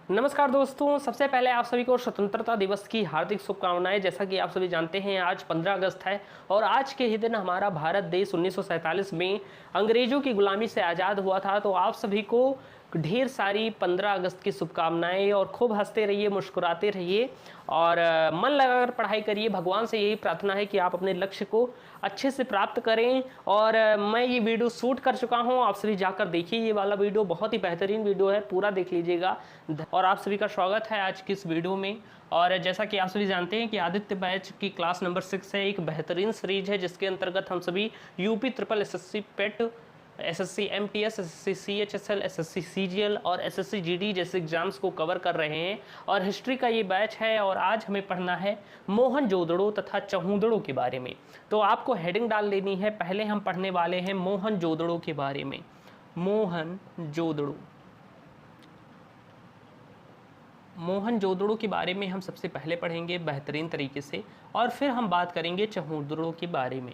नमस्कार दोस्तों, सबसे पहले आप सभी को स्वतंत्रता दिवस की हार्दिक शुभकामनाएं। जैसा कि आप सभी जानते हैं आज 15 अगस्त है और आज के ही दिन हमारा भारत देश 1947 में अंग्रेजों की गुलामी से आज़ाद हुआ था। तो आप सभी को ढेर सारी 15 अगस्त की शुभकामनाएं और खूब हंसते रहिए, मुस्कुराते रहिए और मन लगाकर पढ़ाई करिए। भगवान से यही प्रार्थना है कि आप अपने लक्ष्य को अच्छे से प्राप्त करें। और मैं ये वीडियो शूट कर चुका हूँ, आप सभी जाकर देखिए। ये वाला वीडियो बहुत ही बेहतरीन वीडियो है, पूरा देख लीजिएगा। और आप सभी का स्वागत है आज की इस वीडियो में। और जैसा कि आप सभी जानते हैं कि आदित्य बैच की क्लास नंबर 6 है, एक बेहतरीन सीरीज है जिसके अंतर्गत हम सभी UP triple SSC PET, SSC MTS, SSC CHSL, SSC CGL और एसएससी जीडी जैसे एग्जाम्स को कवर कर रहे हैं। और हिस्ट्री का ये बैच है और आज हमें पढ़ना है मोहनजोदड़ो तथा चौहूदड़ो के बारे में। तो आपको हेडिंग डाल लेनी है। पहले हम पढ़ने वाले हैं मोहनजोदड़ो के बारे में। मोहनजोदड़ो के बारे में हम सबसे पहले पढ़ेंगे बेहतरीन तरीके से और फिर हम बात करेंगे चौहूदड़ो के बारे में।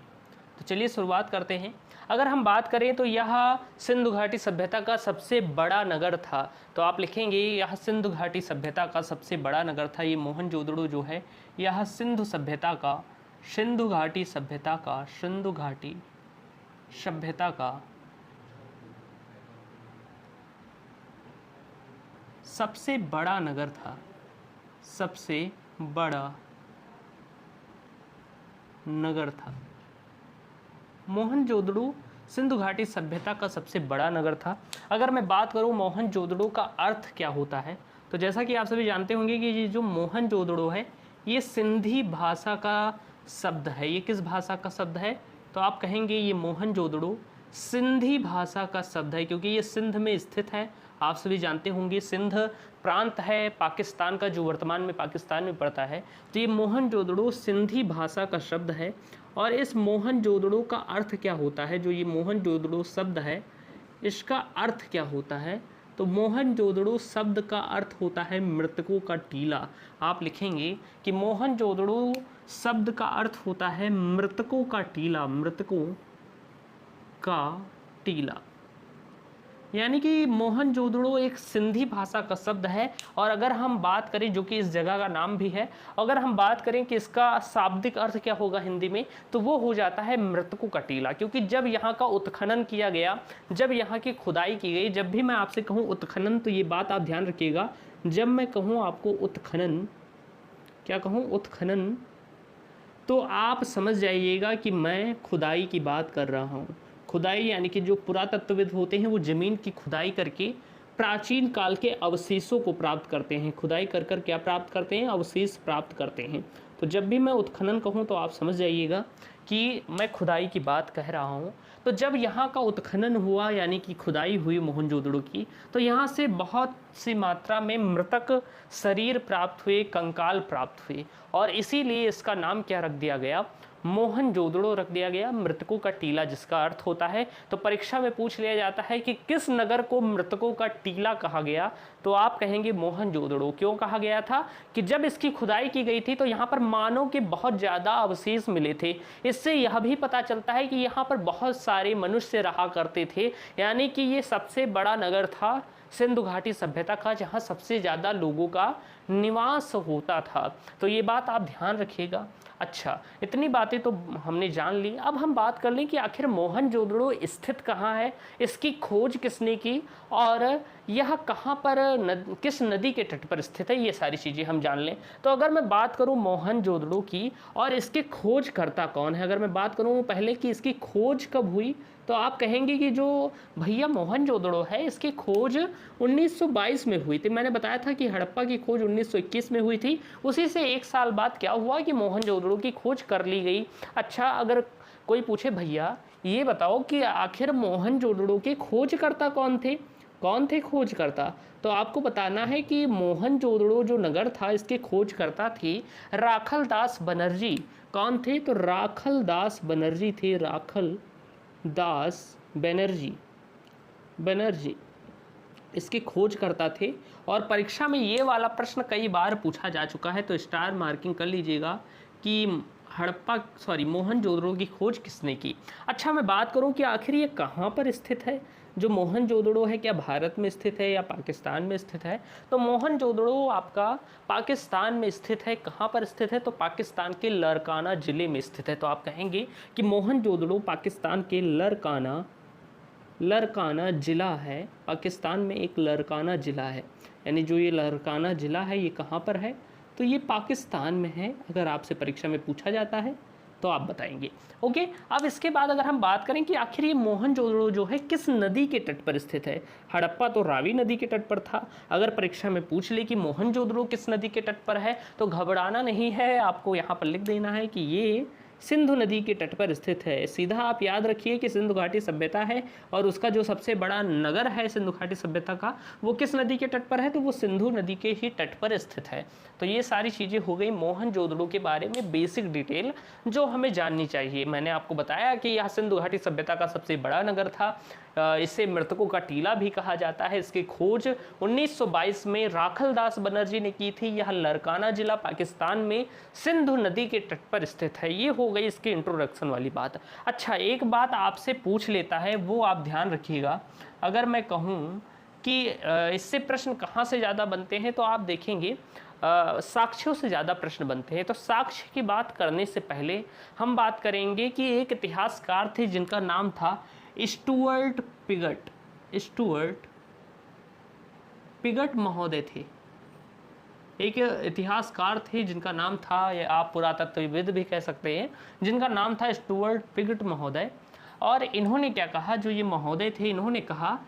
तो चलिए शुरुआत करते हैं। अगर हम बात करें तो यह सिंधु घाटी सभ्यता का सबसे बड़ा नगर था। तो आप लिखेंगे यह सिंधु घाटी सभ्यता का सबसे बड़ा नगर था। ये मोहनजोदड़ो जो है यह सिंधु घाटी सभ्यता का सबसे बड़ा नगर था। सबसे बड़ा नगर था मोहनजोदड़ो। सिंधु घाटी सभ्यता का सबसे बड़ा नगर था। अगर मैं बात करूं मोहनजोदड़ो का अर्थ क्या होता है, तो जैसा कि आप सभी जानते होंगे कि ये जो मोहनजोदड़ो है ये सिंधी भाषा का शब्द है। ये किस भाषा का शब्द है? तो आप कहेंगे ये मोहनजोदड़ो सिंधी भाषा का शब्द है, क्योंकि ये सिंध में स्थित है। आप सभी जानते होंगे सिंध प्रांत है पाकिस्तान का, जो वर्तमान में पाकिस्तान में पड़ता है। तो ये मोहनजोदड़ो सिंधी भाषा का शब्द है। और इस मोहनजोदड़ो का अर्थ क्या होता है? जो ये मोहनजोदड़ो शब्द है इसका अर्थ क्या होता है? तो मोहनजोदड़ो शब्द का अर्थ होता है मृतकों का टीला। आप लिखेंगे कि मोहनजोदड़ो शब्द का अर्थ होता है मृतकों का टीला। मृतकों का टीला यानी कि मोहनजोदड़ो एक सिंधी भाषा का शब्द है। और अगर हम बात करें, जो कि इस जगह का नाम भी है, अगर हम बात करें कि इसका शाब्दिक अर्थ क्या होगा हिंदी में, तो वो हो जाता है मृतकों का टीला। क्योंकि जब यहाँ का उत्खनन किया गया, जब यहाँ की खुदाई की गई, जब भी मैं आपसे कहूँ उत्खनन, तो ये बात आप ध्यान रखिएगा। जब मैं कहूँ आपको उत्खनन, क्या कहूँ? उत्खनन, तो आप समझ जाइएगा कि मैं खुदाई की बात कर रहा हूँ। खुदाई यानी कि जो पुरातत्वविद होते हैं वो ज़मीन की खुदाई करके प्राचीन काल के अवशेषों को प्राप्त करते हैं। खुदाई कर कर क्या प्राप्त करते हैं? अवशेष प्राप्त करते हैं। तो जब भी मैं उत्खनन कहूँ तो आप समझ जाइएगा कि मैं खुदाई की बात कह रहा हूँ। तो जब यहाँ का उत्खनन हुआ यानी कि खुदाई हुई मोहनजोदड़ो की, तो यहाँ से बहुत सी मात्रा में मृतक शरीर प्राप्त हुए, कंकाल प्राप्त हुए। और इसीलिए इसका नाम क्या रख दिया गया? मोहनजोदड़ो रख दिया गया, मृतकों का टीला जिसका अर्थ होता है। तो परीक्षा में पूछ लिया जाता है कि किस नगर को मृतकों का टीला कहा गया, तो आप कहेंगे मोहनजोदड़ो। क्यों कहा गया था? कि जब इसकी खुदाई की गई थी तो यहाँ पर मानव के बहुत ज़्यादा अवशेष मिले थे। इससे यह भी पता चलता है कि यहाँ पर बहुत सारे मनुष्य रहा करते थे। यानी कि ये सबसे बड़ा नगर था सिंधु घाटी सभ्यता का, जहाँ सबसे ज़्यादा लोगों का निवास होता था। तो ये बात आप ध्यान रखिएगा। अच्छा, इतनी बातें तो हमने जान ली। अब हम बात कर लें कि आखिर मोहनजोदड़ो स्थित कहाँ है, इसकी खोज किसने की और यह कहाँ पर किस नदी के तट पर स्थित है, ये सारी चीज़ें हम जान लें। तो अगर मैं बात करूँ मोहनजोदड़ो की और इसके खोजकर्ता कौन है, अगर मैं बात करूँ पहले कि इसकी खोज कब हुई, तो आप कहेंगे कि जो भैया मोहनजोदड़ो है इसकी खोज 1922 में हुई थी। मैंने बताया था कि हड़प्पा की खोज 1921 में हुई थी। उसी से एक साल बाद क्या हुआ कि मोहनजोदड़ो की खोज कर ली गई। अच्छा, अगर कोई पूछे भैया ये बताओ कि आखिर मोहनजोदड़ो के खोजकर्ता कौन थे? कौन थे खोजकर्ता? तो आपको बताना है कि मोहनजोदड़ो जो नगर था इसके खोजकर्ता थे राखल दास बनर्जी। कौन थे? तो राखल दास बनर्जी थे। राखल दास बनर्जी इसके खोज करता थे। और परीक्षा में ये वाला प्रश्न कई बार पूछा जा चुका है, तो स्टार मार्किंग कर लीजिएगा कि मोहनजोदड़ो की खोज किसने की। अच्छा, मैं बात करूं कि आखिर ये कहाँ पर स्थित है, जो मोहनजोदड़ो है क्या भारत में स्थित है या पाकिस्तान में स्थित है? तो मोहनजोदड़ो आपका पाकिस्तान में स्थित है। कहाँ पर स्थित है? तो पाकिस्तान के लरकाना ज़िले में स्थित है। तो आप कहेंगे कि मोहनजोदड़ो पाकिस्तान के लरकाना ज़िला है। पाकिस्तान में एक लरकाना ज़िला है, यानी जो ये लरकाना ज़िला है ये कहाँ पर है? तो ये पाकिस्तान में है। अगर आपसे परीक्षा में पूछा जाता है तो आप बताएंगे। ओके, अब इसके बाद अगर हम बात करें कि आखिर ये मोहनजोदड़ो जो है किस नदी के तट पर स्थित है। हड़प्पा तो रावी नदी के तट पर था। अगर परीक्षा में पूछ ले कि मोहनजोदड़ो किस नदी के तट पर है तो घबराना नहीं है, आपको यहाँ पर लिख देना है कि ये सिंधु नदी के तट पर स्थित है। सीधा आप याद रखिए कि सिंधु घाटी सभ्यता है और उसका जो सबसे बड़ा नगर है सिंधु घाटी सभ्यता का, वो किस नदी के तट पर है? तो वो सिंधु नदी के ही तट पर स्थित है। तो ये सारी चीज़ें हो गई मोहनजोदड़ो के बारे में बेसिक डिटेल जो हमें जाननी चाहिए। मैंने आपको बताया कि यह सिंधु घाटी सभ्यता का सबसे बड़ा नगर था। इसे मृतकों का टीला भी कहा जाता है। इसकी खोज 1922 में राखलदास बनर्जी ने की थी। यह लरकाना जिला पाकिस्तान में सिंधु नदी के तट पर स्थित है। ये हो गई इसकी इंट्रोडक्शन वाली बात। अच्छा, एक बात आपसे पूछ लेता है, वो आप ध्यान रखिएगा। अगर मैं कहूँ कि इससे प्रश्न कहाँ से ज़्यादा बनते हैं तो आप देखेंगे साक्ष्यों से ज़्यादा प्रश्न बनते हैं। तो साक्ष्य की बात करने से पहले हम बात करेंगे कि एक इतिहासकार थे जिनका नाम था स्टुअर्ट पिगट महोदय थे। एक इतिहासकार थे जिनका नाम था, या आप पुरातत्वविद भी कह सकते हैं, जिनका नाम था स्टुअर्ट पिगट महोदय। और इन्होंने क्या कहा, जो ये महोदय थे, इन्होंने कहा,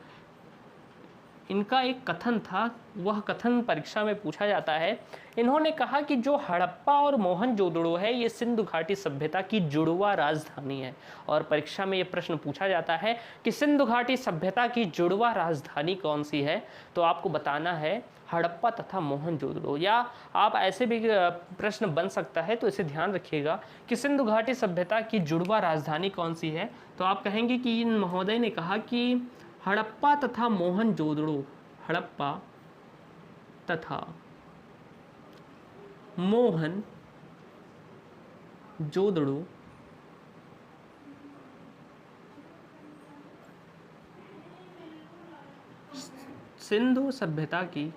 इनका एक कथन था, वह कथन परीक्षा में पूछा जाता है। इन्होंने कहा कि जो हड़प्पा और मोहनजोदड़ो है ये सिंधु घाटी सभ्यता की जुड़वा राजधानी है। और परीक्षा में ये प्रश्न पूछा जाता है कि सिंधु घाटी सभ्यता की जुड़वा राजधानी कौन सी है, तो आपको बताना है हड़प्पा तथा मोहनजोदड़ो। या आप ऐसे भी प्रश्न बन सकता है, तो इसे ध्यान रखिएगा कि सिंधु घाटी सभ्यता की जुड़वा राजधानी कौन सी है। तो आप कहेंगे कि इन महोदय ने कहा कि हड़प्पा तथा मोहनजोदड़ो, हड़प्पा तथा मोहनजोदड़ो सिंधु सभ्यता की,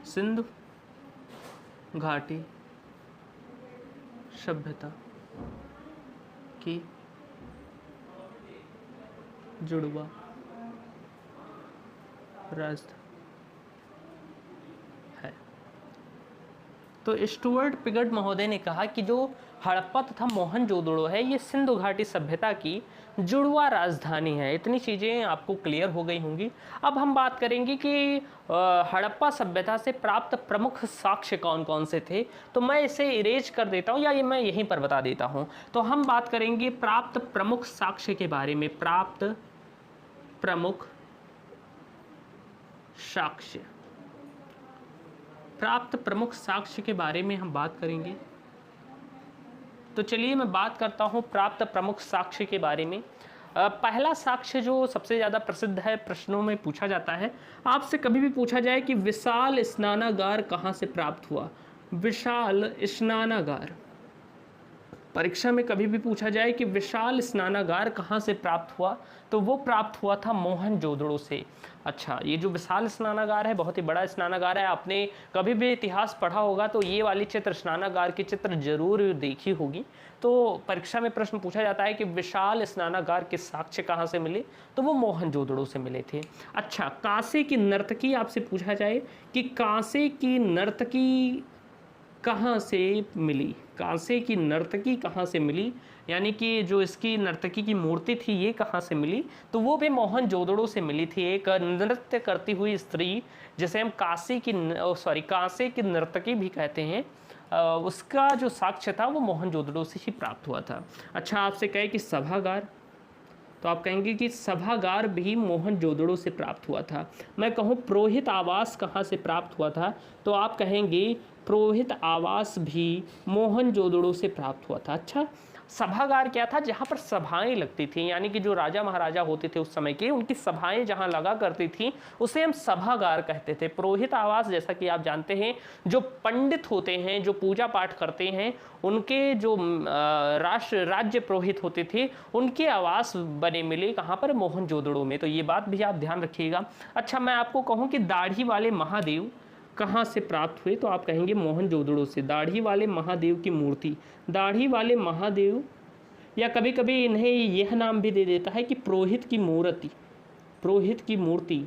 सिंधु घाटी सभ्यता की जुड़वा राजधानी है। तो स्टुअर्ट पिगट महोदय ने कहा कि जो हड़प्पा तथा मोहनजोदड़ो है ये सिंधु घाटी सभ्यता की जुड़वा राजधानी है। इतनी चीज़ें आपको क्लियर हो गई होंगी। अब हम बात करेंगे कि हड़प्पा सभ्यता से प्राप्त प्रमुख साक्ष्य कौन कौन से थे। तो मैं इसे इरेज कर देता हूँ, या ये मैं यहीं पर बता देता हूँ। तो हम बात करेंगे प्राप्त प्रमुख साक्ष्य के बारे में। प्राप्त प्रमुख साक्ष्य, प्राप्त प्रमुख साक्ष्य के बारे में हम बात करेंगे। तो चलिए मैं बात करता हूं प्राप्त प्रमुख साक्ष्य के बारे में। पहला साक्ष्य जो सबसे ज़्यादा प्रसिद्ध है, प्रश्नों में पूछा जाता है, आपसे कभी भी पूछा जाए कि विशाल स्नानागार कहाँ से प्राप्त हुआ। विशाल स्नानागार, परीक्षा में कभी भी पूछा जाए कि विशाल स्नानागार कहाँ से प्राप्त हुआ, तो वो प्राप्त हुआ था मोहनजोदड़ो से। अच्छा, ये जो विशाल स्नानागार है बहुत ही बड़ा स्नानागार है। आपने कभी भी इतिहास पढ़ा होगा तो ये वाली चित्र, स्नानागार की चित्र जरूर देखी होगी। तो परीक्षा में प्रश्न पूछा जाता है कि विशाल स्नानागार के साक्ष्य कहाँ से मिले, तो वो मोहनजोदड़ो से मिले थे। अच्छा, कांसे की नर्तकी आपसे पूछा जाए कि कांसे की नर्तकी कहाँ से मिली, कांसे की नर्तकी कहाँ से मिली, यानी कि जो इसकी नर्तकी की मूर्ति थी ये कहाँ से मिली, तो वो भी मोहनजोदड़ो से मिली थी। एक नृत्य करती हुई स्त्री जिसे हम कांसे की नर्तकी भी कहते हैं, उसका जो साक्ष्य था वो मोहनजोदड़ो से ही प्राप्त हुआ था। अच्छा, आपसे कहे कि सभागार, तो आप कहेंगे कि सभागार भी मोहनजोदड़ो से प्राप्त हुआ था। मैं कहूँ पुरोहित आवास कहाँ से प्राप्त हुआ था, तो आप कहेंगे पुरोहित आवास भी मोहनजोदड़ो से प्राप्त हुआ था। अच्छा, सभागार क्या था, जहाँ पर सभाएं लगती थी, यानी कि जो राजा महाराजा होते थे उस समय के, उनकी सभाएं जहाँ लगा करती थी उसे हम सभागार कहते थे। पुरोहित आवास, जैसा कि आप जानते हैं, जो पंडित होते हैं, जो पूजा पाठ करते हैं, उनके जो राज्य पुरोहित होते थे, उनके आवास बने मिले कहाँ पर, मोहनजोदड़ो में। तो ये बात भी आप ध्यान रखिएगा। अच्छा, मैं आपको कहूँ कि दाढ़ी वाले महादेव कहाँ से प्राप्त हुए, तो आप कहेंगे मोहनजोदड़ो से। दाढ़ी वाले महादेव की मूर्ति, दाढ़ी वाले महादेव, या कभी कभी इन्हें यह नाम भी दे देता है कि पुरोहित की मूर्ति, पुरोहित की मूर्ति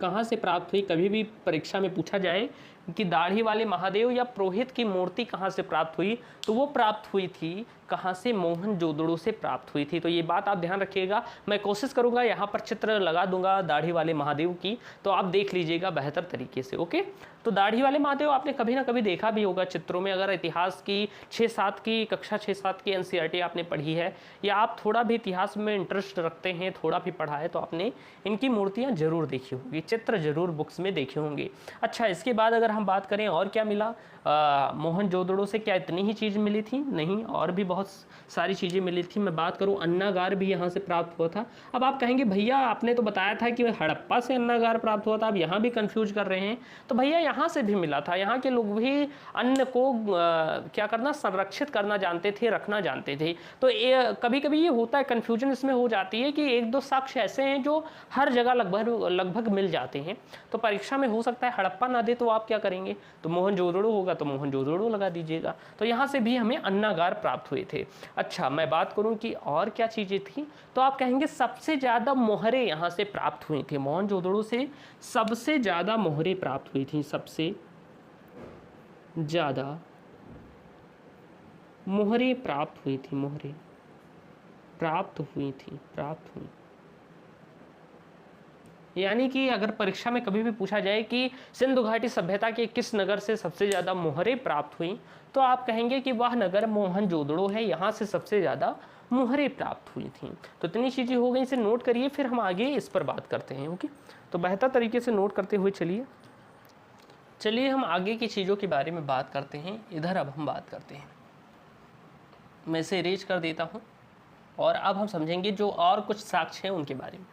कहाँ से प्राप्त हुई। कभी भी परीक्षा में पूछा जाए कि दाढ़ी वाले महादेव या पुरोहित की मूर्ति कहाँ से प्राप्त हुई, तो वो प्राप्त हुई थी कहाँ से, मोहनजोदड़ो से प्राप्त हुई थी। तो ये बात आप ध्यान रखिएगा। मैं कोशिश करूंगा यहाँ पर चित्र लगा दूंगा दाढ़ी वाले महादेव की, तो आप देख लीजिएगा बेहतर तरीके से। ओके, तो दाढ़ी वाले महादेव आपने कभी ना कभी देखा भी होगा चित्रों में। अगर इतिहास की 6-7 की कक्षा 6-7 की एनसीईआरटी आपने पढ़ी है, या आप थोड़ा भी इतिहास में इंटरेस्ट रखते हैं, थोड़ा भी पढ़ा है, तो आपने इनकी मूर्तियाँ जरूर देखी होंगी, चित्र जरूर बुक्स में देखे होंगे। अच्छा, इसके बाद अगर हम बात करें और क्या मिला मोहनजोदड़ो से, क्या इतनी ही चीज़ मिली थी? नहीं, और भी बहुत सारी चीज़ें मिली थी। मैं बात करूं, अन्नागार भी यहाँ से प्राप्त हुआ था। अब आप कहेंगे भैया आपने तो बताया था कि हड़प्पा से अन्नागार प्राप्त हुआ था, अब यहाँ भी कंफ्यूज कर रहे हैं। तो भैया यहाँ से भी मिला था। यहाँ के लोग भी अन्न को क्या करना, संरक्षित करना जानते थे, रखना जानते थे। तो कभी कभी ये होता है, कन्फ्यूजन इसमें हो जाती है कि 1-2 साक्ष्य ऐसे हैं जो हर जगह लगभग मिल जाते हैं। तो परीक्षा में हो सकता है हड़प्पा ना दे, तो आप क्या करेंगे, तो मोहनजोदड़ो होगा तो मोहनजोदड़ो लगा दीजिएगा। तो यहाँ से भी हमें अन्नागार प्राप्त हुए थे। अच्छा, मैं बात करूं कि और क्या चीज़ें थी, तो आप कहेंगे सबसे ज़्यादा मोहरें यहाँ से प्राप्त हुई थी। मोहनजोदड़ो से सबसे ज़्यादा मोहरें प्राप्त हुई थी, सबसे ज़्यादा मोहरें प्राप्त हुई थी, मोहरें प्राप्त हुई थी, प्राप्त हुई। यानी कि अगर परीक्षा में कभी भी पूछा जाए कि सिंधु घाटी सभ्यता के किस नगर से सबसे ज़्यादा मोहरें प्राप्त हुई, तो आप कहेंगे कि वह नगर मोहनजोदड़ो है, यहाँ से सबसे ज़्यादा मोहरें प्राप्त हुई थी। तो इतनी चीज़ें हो गई, इसे नोट करिए, फिर हम आगे इस पर बात करते हैं। ओके, तो बेहतर तरीके से नोट करते हुए चलिए हम आगे की चीज़ों के बारे में बात करते हैं। इधर अब हम बात करते हैं, मैं इसे इरेज कर देता हूँ, और अब हम समझेंगे जो और कुछ साक्ष्य हैं उनके बारे में।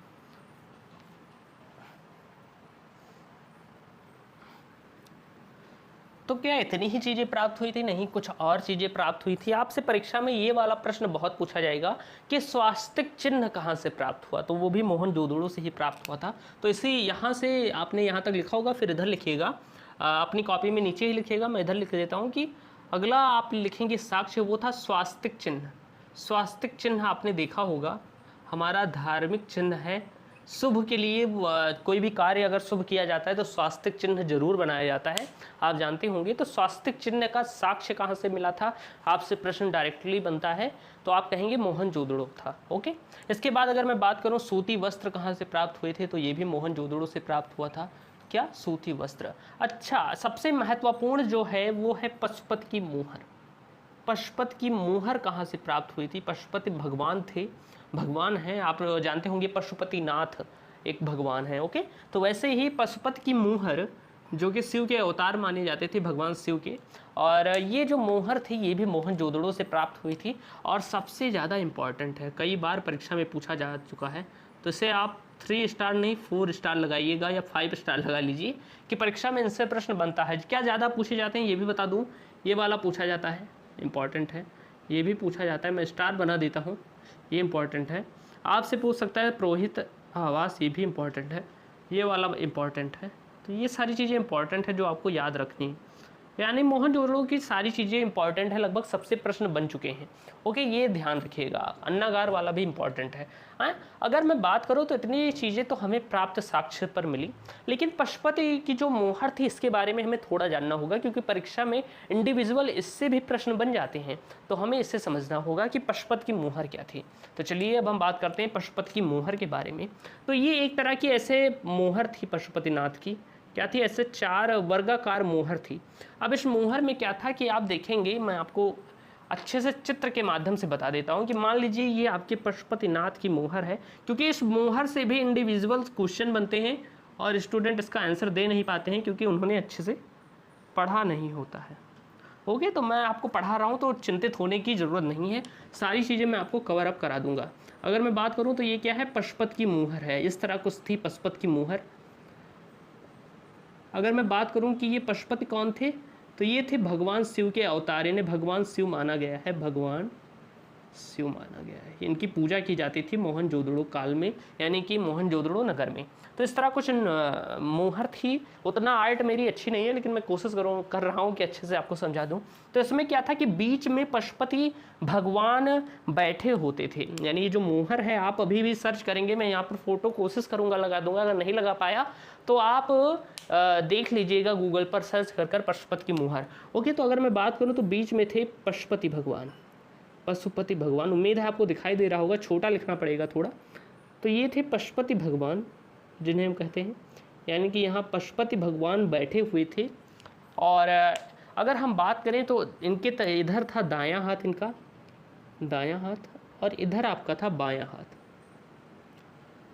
तो क्या इतनी ही चीज़ें प्राप्त हुई थी? नहीं, कुछ और चीज़ें प्राप्त हुई थी। आपसे परीक्षा में ये वाला प्रश्न बहुत पूछा जाएगा कि स्वास्तिक चिन्ह कहाँ से प्राप्त हुआ, तो वो भी मोहनजोदड़ो से ही प्राप्त हुआ था। तो इसी यहाँ से आपने यहाँ तक लिखा होगा, फिर इधर लिखिएगा, अपनी कॉपी में नीचे ही लिखिएगा, मैं इधर लिख देता हूँ कि अगला आप लिखेंगे साक्ष्य, वो था स्वास्तिक चिन्ह। स्वास्तिक चिन्ह आपने देखा होगा, हमारा धार्मिक चिन्ह है। शुभ के लिए कोई भी कार्य अगर शुभ किया जाता है तो स्वास्तिक चिन्ह जरूर बनाया जाता है, आप जानते होंगे। तो स्वास्तिक चिन्ह का साक्ष्य कहाँ से मिला था, आपसे प्रश्न डायरेक्टली बनता है, तो आप कहेंगे मोहनजोदड़ो था। ओके, इसके बाद अगर मैं बात करूँ सूती वस्त्र कहाँ से प्राप्त हुए थे, तो ये भी मोहनजोदड़ो से प्राप्त हुआ था। क्या, सूती वस्त्र। अच्छा, सबसे महत्वपूर्ण जो है वो है पशुपति की मुहर। पशुपति की मुहर कहाँ से प्राप्त हुई थी? पशुपति भगवान थे, भगवान हैं, आप जानते होंगे पशुपतिनाथ एक भगवान है। ओके, तो वैसे ही पशुपति की मुहर जो कि शिव के अवतार माने जाते थे, भगवान शिव के, और ये जो मोहर थी ये भी मोहनजोदड़ो से प्राप्त हुई थी। और सबसे ज़्यादा इम्पॉर्टेंट है, कई बार परीक्षा में पूछा जा चुका है, तो इसे आप 3 स्टार नहीं 4 स्टार लगाइएगा या 5 स्टार लगा लीजिए कि परीक्षा में इनसे प्रश्न बनता है। क्या ज़्यादा पूछे जाते हैं ये भी बता दूँ, ये वाला पूछा जाता है, इम्पॉर्टेंट है, ये भी पूछा जाता है, मैं स्टार बना देता हूँ, ये इम्पॉर्टेंट है। आपसे पूछ सकता है पुरोहित आवास, ये भी इम्पॉर्टेंट है, ये वाला इम्पॉर्टेंट है। तो ये सारी चीज़ें इंपॉर्टेंट है जो आपको याद रखनी है। यानी मोहनजोदड़ो की सारी चीज़ें इंपॉर्टेंट है, लगभग सबसे प्रश्न बन चुके हैं। ओके, ये ध्यान रखिएगा। अन्नागार वाला भी इंपॉर्टेंट है। अगर मैं बात करूँ तो इतनी चीज़ें तो हमें प्राप्त साक्ष्य पर मिली, लेकिन पशुपति की जो मोहर थी इसके बारे में हमें थोड़ा जानना होगा, क्योंकि परीक्षा में इंडिविजुअल इससे भी प्रश्न बन जाते हैं, तो हमें इससे समझना होगा कि पशुपति की मोहर क्या थी। तो चलिए अब हम बात करते हैं पशुपति की मोहर के बारे में। तो ये एक तरह की ऐसे मोहर थी पशुपतिनाथ की, क्या थी, ऐसे 4 वर्गाकार मोहर थी। अब इस मोहर में क्या था कि आप देखेंगे, मैं आपको अच्छे से चित्र के माध्यम से बता देता हूं कि मान लीजिए ये आपके पशुपतिनाथ की मोहर है, क्योंकि इस मोहर से भी इंडिविजुअल क्वेश्चन बनते हैं और स्टूडेंट इसका आंसर दे नहीं पाते हैं क्योंकि उन्होंने अच्छे से पढ़ा नहीं होता है। ओके, तो मैं आपको पढ़ा रहा हूँ तो चिंतित होने की ज़रूरत नहीं है, सारी चीज़ें मैं आपको कवर अप करा दूंगा। अगर मैं बात करूँ तो ये क्या है, पशुपत की मुहर है, इस तरह कुछ थी पशुपत की मुहर। अगर मैं बात करूं कि ये पशुपति कौन थे, तो ये थे भगवान शिव के अवतार, इन्हें भगवान शिव माना गया है, भगवान शिव माना गया है। इनकी पूजा की जाती थी मोहनजोदड़ो काल में, यानी कि मोहनजोदड़ो नगर में। तो इस तरह कुछ मुहर थी। उतना आर्ट मेरी अच्छी नहीं है, लेकिन मैं कोशिश कर रहा हूँ कि अच्छे से आपको समझा दूँ। तो इसमें क्या था कि बीच में पशुपति भगवान बैठे होते थे, यानी ये जो मुहर है, आप अभी भी सर्च करेंगे, मैं यहाँ पर फोटो कोशिश करूँगा लगा दूंगा, अगर नहीं लगा पाया तो आप देख लीजिएगा गूगल पर सर्च कर पशुपति की मुहर। ओके, तो अगर मैं बात करूँ तो बीच में थे पशुपति भगवान, पशुपति भगवान, उम्मीद है आपको दिखाई दे रहा होगा, छोटा लिखना पड़ेगा थोड़ा। तो ये थे पशुपति भगवान जिन्हें हम कहते हैं, यानी कि यहाँ पशुपति भगवान बैठे हुए थे। और अगर हम बात करें तो इनके इधर था दायां हाथ, इनका दायां हाथ, और इधर आपका था बायां हाथ।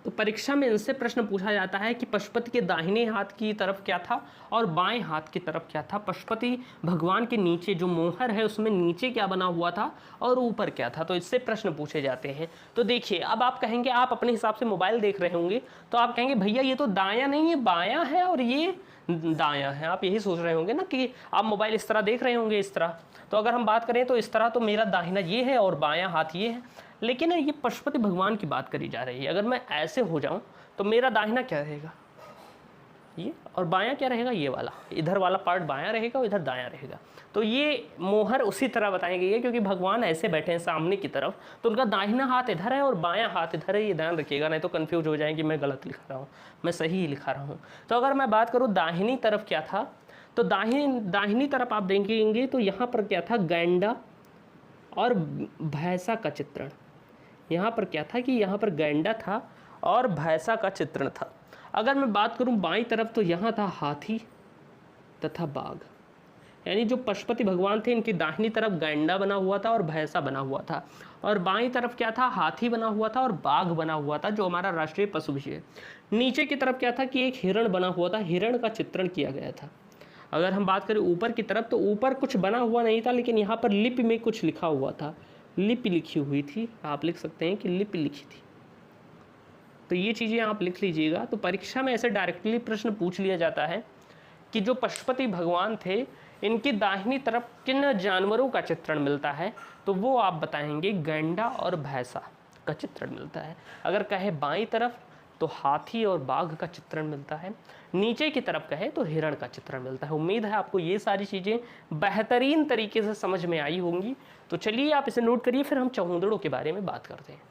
तो परीक्षा में इनसे प्रश्न पूछा जाता है कि पशुपति के दाहिने हाथ की तरफ क्या था और बाएं हाथ की तरफ क्या था। पशुपति भगवान के नीचे जो मोहर है उसमें नीचे क्या बना हुआ था और ऊपर क्या था, तो इससे प्रश्न पूछे जाते हैं। तो देखिए, अब आप कहेंगे, आप अपने हिसाब से मोबाइल देख रहे होंगे तो आप कहेंगे भैया ये तो दायां नहीं है, बायां है और ये दायां है। आप यही सोच रहे होंगे ना कि आप मोबाइल इस तरह देख रहे होंगे, इस तरह। तो अगर हम बात करें तो इस तरह तो मेरा दाहिना ये है और बायां हाथ ये है, लेकिन ये पशुपति भगवान की बात करी जा रही है। अगर मैं ऐसे हो जाऊं तो मेरा दाहिना क्या रहेगा, ये, और बायां क्या रहेगा, ये वाला, इधर वाला पार्ट बायां रहेगा और इधर दायां रहेगा। तो ये मोहर उसी तरह बताई गई है, क्योंकि भगवान ऐसे बैठे हैं सामने की तरफ, तो उनका दाहिना हाथ इधर है और बायां हाथ इधर है, ये ध्यान रखिएगा, नहीं तो कंफ्यूज हो जाएंगे मैं गलत लिखा रहा हूँ, मैं सही ही लिखा रहा हूँ। तो अगर मैं बात करूँ दाहिनी तरफ क्या था, तो दाहिनी तरफ आप देखेंगे तो यहाँ पर क्या था, गैंडा और भैंसा का चित्रण। यहाँ पर क्या था कि यहाँ पर गैंडा था और भैंसा का चित्रण था। अगर मैं बात करूँ बाईं तरफ तो यहाँ था हाथी तथा बाघ, यानी जो पशुपति भगवान थे इनकी दाहिनी तरफ गैंडा बना हुआ था और भैंसा बना हुआ था, और बाईं तरफ क्या था, हाथी बना हुआ था और बाघ बना हुआ था, जो हमारा राष्ट्रीय पशु भी है। नीचे की तरफ क्या था कि एक हिरण बना हुआ था, हिरण का चित्रण किया गया था। अगर हम बात करें ऊपर की तरफ तो ऊपर कुछ बना हुआ नहीं था, लेकिन यहाँ पर लिपि में कुछ लिखा हुआ था, लिपि लिखी हुई थी, आप लिख सकते हैं कि लिपि लिखी थी। तो ये चीज़ें आप लिख लीजिएगा। तो परीक्षा में ऐसे डायरेक्टली प्रश्न पूछ लिया जाता है कि जो पशुपति भगवान थे इनकी दाहिनी तरफ किन जानवरों का चित्रण मिलता है, तो वो आप बताएंगे गैंडा और भैंसा का चित्रण मिलता है। अगर कहे बाईं तरफ तो हाथी और बाघ का चित्रण मिलता है, नीचे की तरफ कहे तो हिरण का चित्रण मिलता है। उम्मीद है आपको ये सारी चीज़ें बेहतरीन तरीके से समझ में आई होंगी। तो चलिए आप इसे नोट करिए, फिर हम चहुंदड़ों के बारे में बात करते हैं।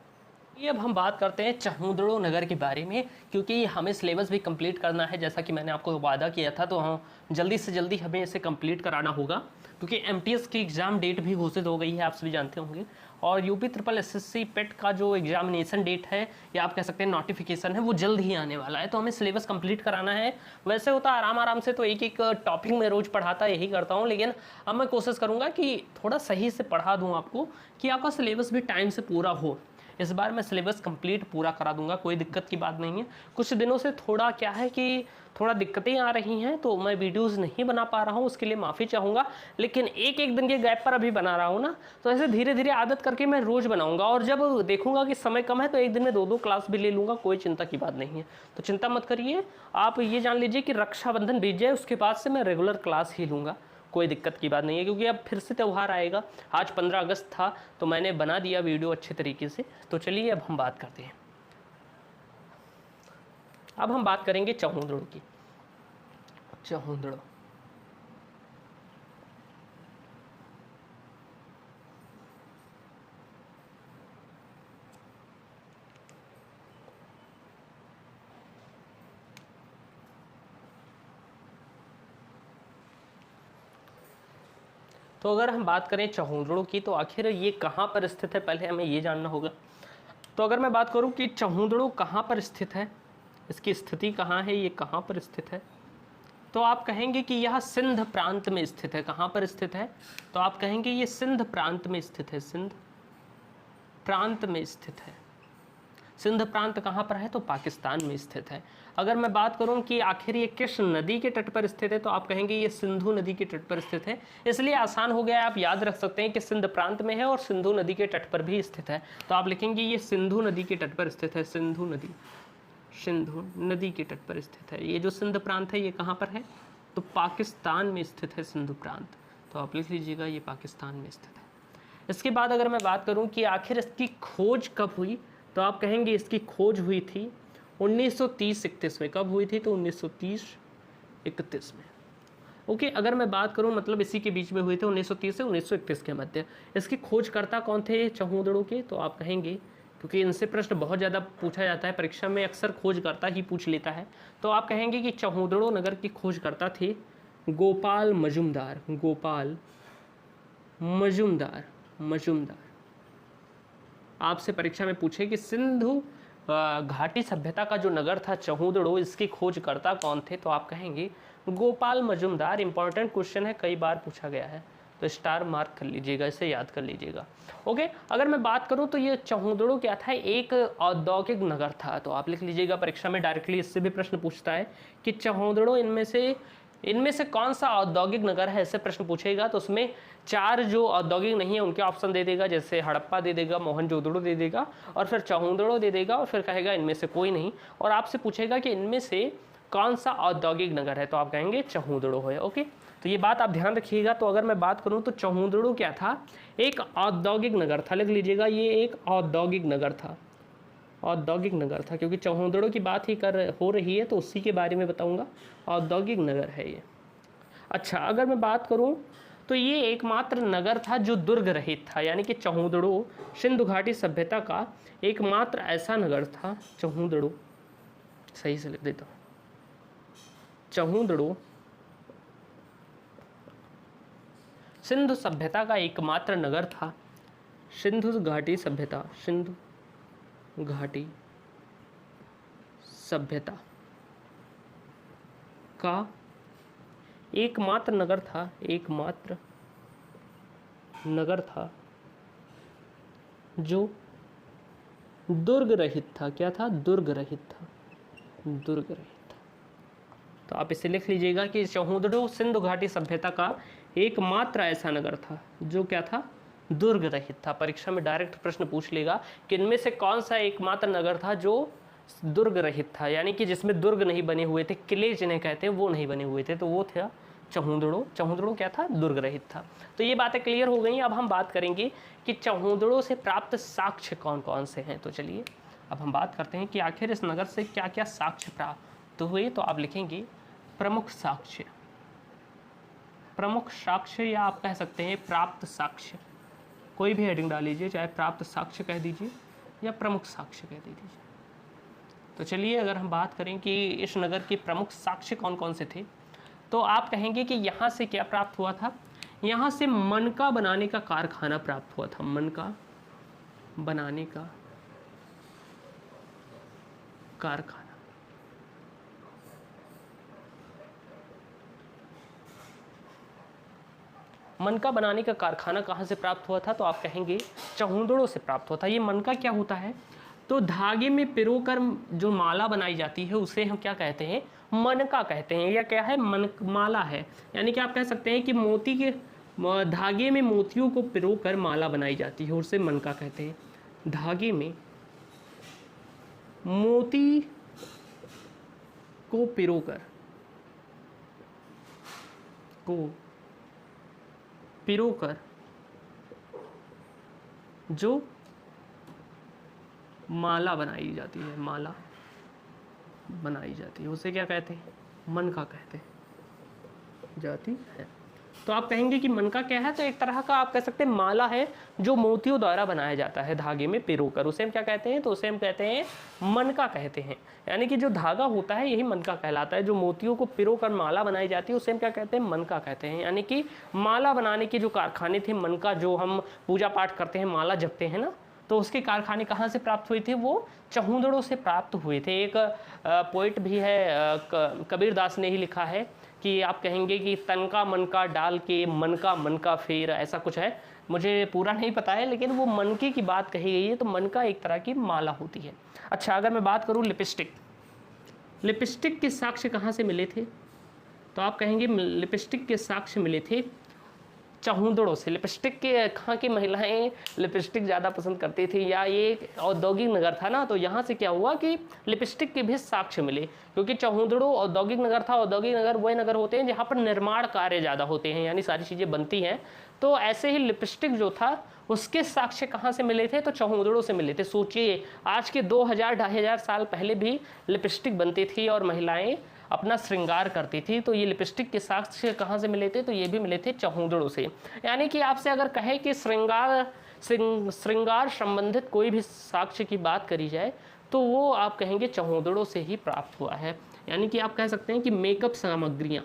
ये अब हम बात करते हैं चहुंदड़ो नगर के बारे में, क्योंकि हमें सिलेबस भी कंप्लीट करना है, जैसा कि मैंने आपको वादा किया था। तो हम जल्दी से जल्दी हमें इसे कंप्लीट कराना होगा, क्योंकि एमटीएस की एग्ज़ाम डेट भी घोषित हो गई है, आप सभी जानते होंगे। और यूपी ट्रिपल एसएससी पेट का जो एग्जामिनेशन डेट है, या आप कह सकते हैं नोटिफिकेशन है, वो जल्द ही आने वाला है। तो हमें सिलेबस कंप्लीट कराना है। वैसे होता आराम आराम से तो एक एक टॉपिक में रोज़ पढ़ाता यही करता हूँ, लेकिन अब मैं कोशिश करूँगा कि थोड़ा सही से पढ़ा दूँ आपको, कि आपका सिलेबस भी टाइम से पूरा हो। इस बार मैं सिलेबस कंप्लीट पूरा करा दूंगा, कोई दिक्कत की बात नहीं है। कुछ दिनों से थोड़ा क्या है कि थोड़ा दिक्कतें आ रही हैं, तो मैं वीडियोस नहीं बना पा रहा हूँ, उसके लिए माफ़ी चाहूँगा। लेकिन एक एक दिन के गैप पर अभी बना रहा हूँ ना, तो ऐसे धीरे धीरे आदत करके मैं रोज़ बनाऊँगा। और जब देखूँगा कि समय कम है तो एक दिन में 2-2 क्लास भी ले लूँगा, कोई चिंता की बात नहीं है। तो चिंता मत करिए, आप ये जान लीजिए कि रक्षाबंधन बीत जाए उसके बाद से मैं रेगुलर क्लास ही लूँगा, कोई दिक्कत की बात नहीं है। क्योंकि अब फिर से त्यौहार आएगा, आज 15 अगस्त था तो मैंने बना दिया वीडियो अच्छे तरीके से। तो चलिए अब हम बात करते हैं। अब हम बात करेंगे चहुंदड़ों की। चहुंदड़ों, तो अगर हम बात करें चहुंदड़ों की, तो आखिर ये कहाँ पर स्थित है, पहले हमें ये जानना होगा। तो अगर मैं बात करूँ कि चहुंदड़ों कहाँ पर स्थित है, इसकी स्थिति कहाँ है, ये कहाँ पर स्थित है, तो आप कहेंगे कि यह सिंध प्रांत में स्थित है। कहाँ पर स्थित है, तो आप कहेंगे ये सिंध प्रांत में स्थित है, सिंध प्रांत में स्थित है। सिंध प्रांत कहाँ पर है? तो पाकिस्तान में स्थित है। अगर मैं बात करूं कि आखिर ये किस नदी के तट पर स्थित है, तो आप कहेंगे ये सिंधु नदी के तट पर स्थित है। इसलिए आसान हो गया, आप याद रख सकते हैं कि सिंध प्रांत में है और सिंधु नदी के तट पर भी स्थित है। तो आप लिखेंगे ये सिंधु नदी के तट पर स्थित है। सिंधु नदी के तट पर स्थित है। ये जो सिंध प्रांत है ये कहाँ पर है? तो पाकिस्तान में स्थित है सिंधु प्रांत। तो आप लिख लीजिएगा ये पाकिस्तान में स्थित है। इसके बाद अगर मैं बात करूं कि आखिर इसकी खोज कब हुई, तो आप कहेंगे इसकी खोज हुई थी 1930-31 में। कब हुई थी? तो 1930-31 में। ओके, अगर मैं बात करूं मतलब इसी के बीच में हुई थी 1930 से 1931 के मध्य। इसके खोजकर्ता कौन थे चहुंदड़ों के? तो आप कहेंगे, क्योंकि इनसे प्रश्न बहुत ज़्यादा पूछा जाता है परीक्षा में, अक्सर खोजकर्ता ही पूछ लेता है, तो आप कहेंगे कि चहुंदड़ो नगर के खोजकर्ता थे गोपाल मजुमदार। आपसे परीक्षा में पूछे कि सिंधु घाटी सभ्यता का जो नगर था चहुंदड़ो, इसके खोजकर्ता कौन थे? तो आप कहेंगे गोपाल मजुमदार। इंपॉर्टेंट क्वेश्चन है, कई बार पूछा गया है, तो स्टार मार्क कर लीजिएगा, इसे याद कर लीजिएगा। ओके, अगर मैं बात करूं तो ये चहुंदड़ो क्या था? एक औद्योगिक नगर था। तो आप लिख लीजिएगा, परीक्षा में डायरेक्टली इससे भी प्रश्न पूछता है कि चहुंदड़ो इनमें से कौन सा औद्योगिक नगर है, ऐसे प्रश्न पूछेगा। तो उसमें 4 जो औद्योगिक नहीं है उनके ऑप्शन दे देगा, जैसे हड़प्पा दे देगा, मोहनजोदड़ो दे देगा, और फिर चहुंदड़ो दे देगा, और फिर कहेगा इनमें से कोई नहीं, और आपसे पूछेगा कि इनमें से कौन सा औद्योगिक नगर है, तो आप कहेंगे चहुंदड़ो है। ओके, तो ये बात आप ध्यान रखिएगा। तो अगर मैं बात करूं तो चहुंदड़ो क्या था? एक औद्योगिक नगर था। लिख लीजिएगा, ये एक औद्योगिक नगर था। क्योंकि चहुंदड़ो की बात ही हो रही है तो उसी के बारे में बताऊंगा। औद्योगिक नगर है ये। अच्छा, अगर मैं बात करूं तो ये एकमात्र नगर था जो दुर्ग रहित था, यानी कि चहुंदड़ो सिंधु घाटी सभ्यता का एकमात्र ऐसा नगर था। चहुंदड़ो, सही से लिख देता हूँ, चहुंदड़ो सिंधु सभ्यता का एकमात्र नगर था। सिंधु घाटी सभ्यता का एकमात्र नगर था जो दुर्ग रहित था। क्या था? दुर्ग रहित था। तो आप इसे लिख लीजिएगा कि चहुंदड़ो सिंधु घाटी सभ्यता का एकमात्र ऐसा नगर था जो क्या था? दुर्ग रहित था। परीक्षा में डायरेक्ट प्रश्न पूछ लेगा कि इनमें से कौन सा एकमात्र नगर था जो दुर्ग रहित था, यानी कि जिसमें दुर्ग नहीं बने हुए थे, किले जिन्हें कहते हैं वो नहीं बने हुए थे, तो वो था चहुंदड़ो क्या था? दुर्ग रहित था। तो ये बातें क्लियर हो गई। अब हम बात करेंगे कि चहुंदड़ो से प्राप्त साक्ष्य कौन कौन से हैं। तो चलिए अब हम बात करते हैं कि आखिर इस नगर से क्या क्या साक्ष्य प्राप्त हुए। तो आप लिखेंगे प्रमुख साक्ष्य या आप कह सकते हैं प्राप्त साक्ष्य, कोई भी हेडिंग डाल लीजिए, चाहे प्राप्त साक्ष्य कह दीजिए या प्रमुख साक्ष्य कह दीजिए। तो चलिए अगर हम बात करें कि इस नगर के प्रमुख साक्ष्य कौन कौन से थे, तो आप कहेंगे कि यहाँ से क्या प्राप्त हुआ था? यहाँ से मनका बनाने का कारखाना प्राप्त हुआ था। मनका बनाने का कारखाना। मनका बनाने का कारखाना कहाँ से प्राप्त हुआ था? तो आप कहेंगे चहुंदड़ो से प्राप्त हुआ था। ये मनका क्या होता है? तो धागे में पिरोकर जो माला बनाई जाती है उसे हम क्या कहते हैं? मनका कहते हैं। या क्या है? माला है। यानी कि आप कह सकते हैं कि मोती के धागे में मोतियों को पिरोकर माला बनाई जाती है, उसे मनका कहते हैं। धागे में मोती को पिरोकर जो माला बनाई जाती है, उसे क्या कहते हैं? मनका कहते जाती है। तो आप कहेंगे कि मनका क्या है? तो एक तरह का आप कह सकते हैं माला है जो मोतियों द्वारा बनाया जाता है धागे में पिरोकर, उसे हम क्या कहते हैं? तो उसे हम कहते हैं मनका कहते हैं। यानी कि जो धागा होता है यही मनका कहलाता है। जो मोतियों को पिरोकर माला बनाई जाती है उसे हम क्या कहते हैं? मनका कहते हैं। यानी कि माला बनाने के जो कारखाने थे, मनका जो हम पूजा पाठ करते हैं, माला जपते हैं ना, तो उसके कारखाने कहाँ से प्राप्त हुए थे? वो चहुंदड़ो से प्राप्त हुए थे। एक पोइट भी है, कबीर दास ने ही लिखा है कि आप कहेंगे कि तन का मन का डाल के मन का फेर, ऐसा कुछ है, मुझे पूरा नहीं पता है, लेकिन वो मनके की बात कही गई है। तो मन का एक तरह की माला होती है। अच्छा, अगर मैं बात करूँ लिपस्टिक, लिपस्टिक के साक्ष्य कहाँ से मिले थे? तो आप कहेंगे लिपस्टिक के साक्ष्य मिले थे चहुंदड़ों से। लिपस्टिक के कहाँ की महिलाएं लिपस्टिक ज़्यादा पसंद करती थी, या ये औद्योगिक नगर था ना, तो यहाँ से क्या हुआ कि लिपस्टिक के भी साक्ष्य मिले, क्योंकि चहुंदड़ों औद्योगिक नगर था। औद्योगिक नगर वह नगर होते हैं जहाँ पर निर्माण कार्य ज़्यादा होते हैं, यानी सारी चीज़ें बनती हैं। तो ऐसे ही लिपस्टिक जो था उसके साक्ष्य कहाँ से मिले थे? तो चहुंदड़ों से मिले थे। सोचिए, आज के 2000-2500 साल पहले भी लिपस्टिक बनती थी और महिलाएं अपना श्रृंगार करती थी। तो ये लिपस्टिक के साक्ष्य कहाँ से मिले थे? तो ये भी मिले थे चहुंदड़ों से। यानी कि आपसे अगर कहे कि श्रृंगार संबंधित कोई भी साक्ष्य की बात करी जाए तो वो आप कहेंगे चहुंदड़ों से ही प्राप्त हुआ है। यानी कि आप कह सकते हैं कि मेकअप सामग्रियाँ,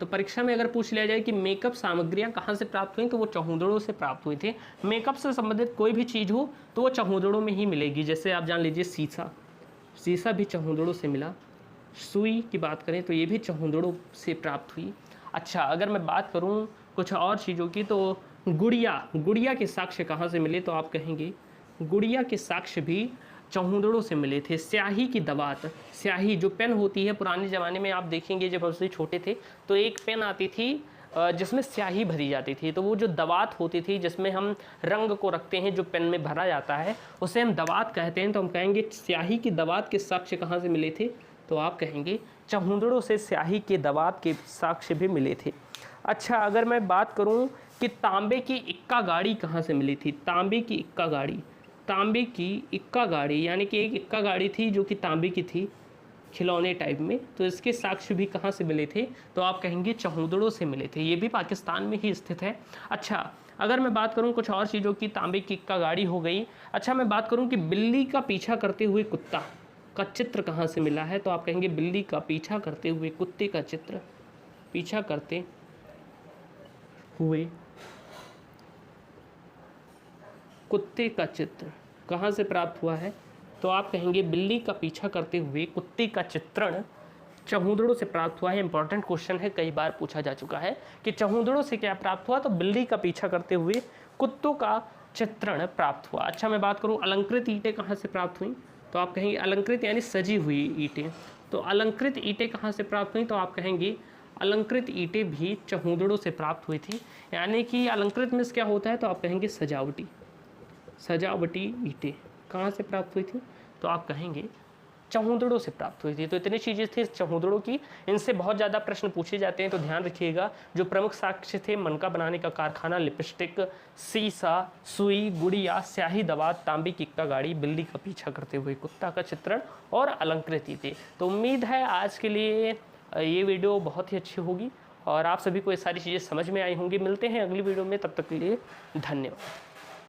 तो परीक्षा में अगर पूछ लिया जाए कि मेकअप सामग्रियां कहाँ से प्राप्त हुई, तो वो चहुंदड़ों से प्राप्त हुई थी। मेकअप से संबंधित कोई भी चीज़ हो तो वो चहुंदड़ों में ही मिलेगी। जैसे आप जान लीजिए शीशा भी चहुंदड़ों से मिला। सुई की बात करें तो ये भी चहुंदड़ों से प्राप्त हुई। अच्छा, अगर मैं बात करूँ कुछ और चीज़ों की, तो गुड़िया के साक्ष्य कहाँ से मिले? तो आप कहेंगे गुड़िया के साक्ष्य भी चहुंदड़ों से मिले थे। स्याही की दवात, स्याही जो पेन होती है, पुराने ज़माने में आप देखेंगे जब हम छोटे थे तो एक पेन आती थी जिसमें स्याही भरी जाती थी। तो वो जो दवात होती थी जिसमें हम रंग को रखते हैं, जो पेन में भरा जाता है, उसे हम दवात कहते हैं। तो हम कहेंगे स्याही की दवात के साक्ष्य कहाँ से मिले थे? तो आप कहेंगे चहुंदड़ों से स्याही के दवात के साक्ष्य भी मिले थे। अच्छा, अगर मैं बात करूँ कि तांबे की इक्का गाड़ी कहाँ से मिली थी? तांबे की इक्का गाड़ी, यानी कि एक इक्का गाड़ी थी जो कि तांबे की थी, खिलौने टाइप में। तो इसके साक्ष्य भी कहाँ से मिले थे? तो आप कहेंगे चहुंदड़ों से मिले थे। ये भी पाकिस्तान में ही स्थित है। अच्छा, अगर मैं बात करूँ कुछ और चीज़ों की, तांबे की इक्का गाड़ी हो गई। अच्छा, मैं बात करूँ कि बिल्ली का पीछा करते हुए कुत्ता का चित्र कहाँ से मिला है? तो आप कहेंगे बिल्ली का पीछा करते हुए कुत्ते का चित्र, पीछा करते हुए कुत्ते का चित्र कहाँ से प्राप्त हुआ है? तो आप कहेंगे बिल्ली का पीछा करते हुए कुत्ते का चित्रण चहुंदड़ों से प्राप्त हुआ है। इंपॉर्टेंट क्वेश्चन है, कई बार पूछा जा चुका है कि चहुंदड़ों से क्या प्राप्त हुआ? तो बिल्ली का पीछा करते हुए कुत्तों का चित्रण प्राप्त हुआ। अच्छा, मैं बात करूँ अलंकृत ईंटें कहाँ से प्राप्त हुई? तो आप कहेंगे अलंकृत यानी सजी हुई ईंटें। तो अलंकृत ईंटें कहाँ से प्राप्त हुई? तो आप कहेंगे अलंकृत ईंटें भी चहुंदड़ों से प्राप्त हुई थी। यानी कि अलंकृत में क्या होता है? तो आप कहेंगे सजावटी ईंटें कहाँ से प्राप्त हुई थी? तो आप कहेंगे चहुंदड़ों से प्राप्त हुई थी। तो इतनी चीज़ें थी चहुंदड़ों की। इनसे बहुत ज़्यादा प्रश्न पूछे जाते हैं, तो ध्यान रखिएगा। जो प्रमुख साक्ष्य थे, मनका बनाने का कारखाना, लिपस्टिक, शीशा, सुई, गुड़िया, स्याही दवात, तांबे की इक्का गाड़ी, बिल्ली का पीछा करते हुए कुत्ता का चित्रण और अलंकृत ईंटें। तो उम्मीद है आज के लिए ये वीडियो बहुत ही अच्छी होगी और आप सभी को ये सारी चीज़ें समझ में आई होंगी। मिलते हैं अगली वीडियो में, तब तक के लिए धन्यवाद।